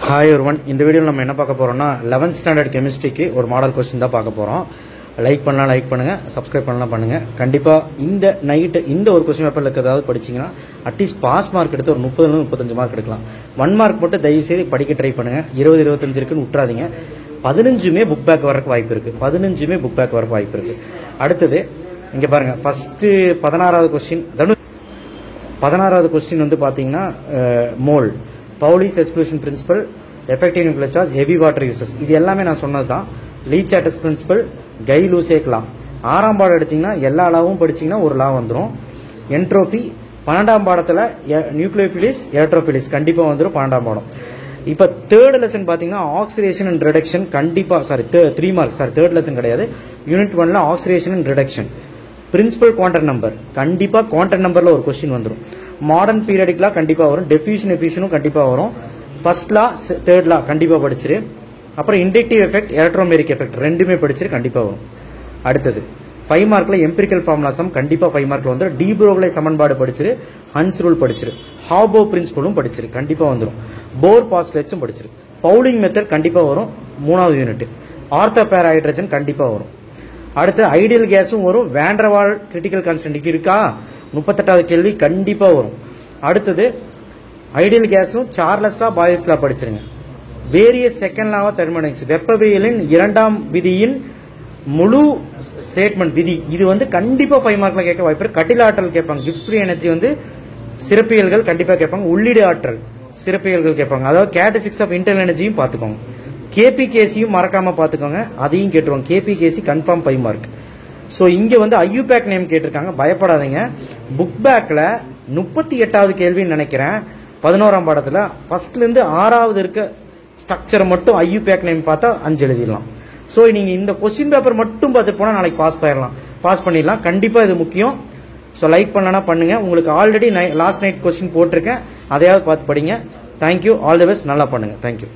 Hi ஒருவன் இந்த வீடியோவில் நம்ம என்ன பார்க்க போகிறோம்னா 11th ஸ்டாண்டர்ட் கெமிஸ்ட்ரிக்கு ஒரு மாடல் கொஸ்டின் தான் பார்க்க போகிறோம். லைக் பண்ணுங்கள், சப்ஸ்கிரைப் பண்ணலாம் பண்ணுங்கள். கண்டிப்பாக இந்த நைட்டு இந்த ஒரு கொஸ்டின் பேப்பரில் இருக்கிறதாவது படிச்சிங்கன்னா அட்லீஸ்ட் பாஸ் மார்க் எடுத்து ஒரு 30-35 மார்க் எடுக்கலாம். 1 மார்க் போட்டு தயவுசெய்து படிக்க ட்ரை பண்ணுங்கள். 20-25 இருக்குன்னு விட்டுறாதீங்க. 15மே புக் பேக் வரக்கு வாய்ப்பு இருக்குது. அடுத்தது இங்கே பாருங்கள், ஃபஸ்ட்டு 16வது கொஸ்டின் வந்து பார்த்தீங்கன்னா mole Pauli's exclusion principal, effective nuclear charge, heavy water uses, இது எல்லாமே நான் சொன்னது தான். லீச்-சாட்டஸ் பிரின்சிபல், கை-லூசேக் லா. 6ஆம் பாடம் எடுத்தீங்கன்னா எல்லா லாவும் படிச்சிங்கன்னா ஒரு லா வந்துடும். என்ட்ரோபி 12ஆம் பாடத்தில் நியூக்ளியோஃபிலிஸ், எலக்ட்ரோஃபிலிஸ் கண்டிப்பாக வந்துடும் 12ஆம் பாடம். இப்போ தேர்ட் லெசன் பார்த்தீங்கன்னா ஆக்சிடேஷன் அண்ட் ரிடக்ஷன் கண்டிப்பாக 3 மார்க்ஸ் தேர்ட் லெசன் கிடையாது. யூனிட் 1ல் oxidation and reduction, principal quantum number கண்டிப்பாக குவாண்டம் நம்பரில் ஒரு கொஸ்டின் வந்துடும். மாடர்ன் பீரியடிக்லாம் கண்டிப்பாக வரும். டெஃபியூஷன் எஃபியூஷனும் கண்டிப்பாக வரும். ஃபர்ஸ்ட் லா தேர்ட் லா கண்டிப்பாக படிச்சிரு. அப்புறம் இண்டக்டிவ் எஃபெக்ட், எலக்ட்ரோமேரிக் எஃபெக்ட் ரெண்டுமே படிச்சிரு, கண்டிப்பாக வரும். அடுத்தது 5 மார்க்கில் எம்பிரிக்கல் ஃபார்முலாசம் கண்டிப்பாக 5 மார்க்கில் வந்துடும். டி புரோக்லே சமன்பாடு படிச்சிரு, ஹன்ஸ் ரூல் படிச்சிரு, ஹாபோ பிரின்சிபலும் படிச்சிரு, கண்டிப்பாக வந்துடும். போர் பாஸ்லேட்ஸும் படிச்சிரு. பவுலிங் மெத்தட் கண்டிப்பாக வரும் 3வது யூனிட். ஆர்த்தோ பேர் ஹைட்ரஜன் கண்டிப்பாக வரும். அடுத்து ஐடியல் கேஸும் வரும். வேண்டர்வால் கிரிட்டிக்கல் கான்ஸ்டன்ட் இருக்கா 38வது கேள்வி கண்டிப்பாக வரும். அடுத்தது ஐடியல் கேஸும் சார்லஸ் லா, பாயில்ஸ் லா படிச்சிருங்க. Various second law of thermodynamics, வெப்பவியலின் 2ஆம் விதியின் முழு ஸ்டேட்மெண்ட் விதி, இது வந்து கண்டிப்பாக 5 மார்க்கில் கேட்க வாய்ப்பு. கட்டில் ஆற்றல் கேட்பாங்க. கிப்ஸ் ஃப்ரீ எனர்ஜி வந்து சிறப்பியல்கள் கண்டிப்பாக கேட்பாங்க. உள்ளீடு ஆற்றல் சிறப்பியல்கள் கேட்பாங்க. அதாவது கேரக்டரிஸ்டிக்ஸ் ஆஃப் இன்டர்னல் எனர்ஜியும் பார்த்துக்கோங்க. கேபிகேசியும் மறக்காம பார்த்துக்கோங்க, அதையும் கேட்டுருவாங்க. கேபிகேசி கன்ஃபார்ம் 5 மார்க். ஸோ இங்கே வந்து ஐயூபேக் நேம் கேட்டிருக்காங்க, பயப்படாதீங்க. புக் பேக்கில் 38வது கேள்வின்னு நினைக்கிறேன் 11ஆம் பாடத்தில் ஃபர்ஸ்ட்லேருந்து 6வது இருக்க ஸ்ட்ரக்சரை மட்டும் ஐயூபேக் நேம் பார்த்தா 5 எழுதிடலாம். ஸோ நீங்கள் இந்த கொஸ்டின் பேப்பர் மட்டும் பார்த்துட்டு போனால் நாளைக்கு பாஸ் பண்ணிடலாம். கண்டிப்பாக இது முக்கியம். ஸோ லைக் பண்ணலன்னா பண்ணுங்கள். உங்களுக்கு ஆல்ரெடி லாஸ்ட் நைட் கொஸ்டின் போட்டிருக்கேன், அதையாவது பார்த்து படிங்க. தேங்க்யூ, ஆல் தி பெஸ்ட், நல்லா பண்ணுங்கள். தேங்க்யூ.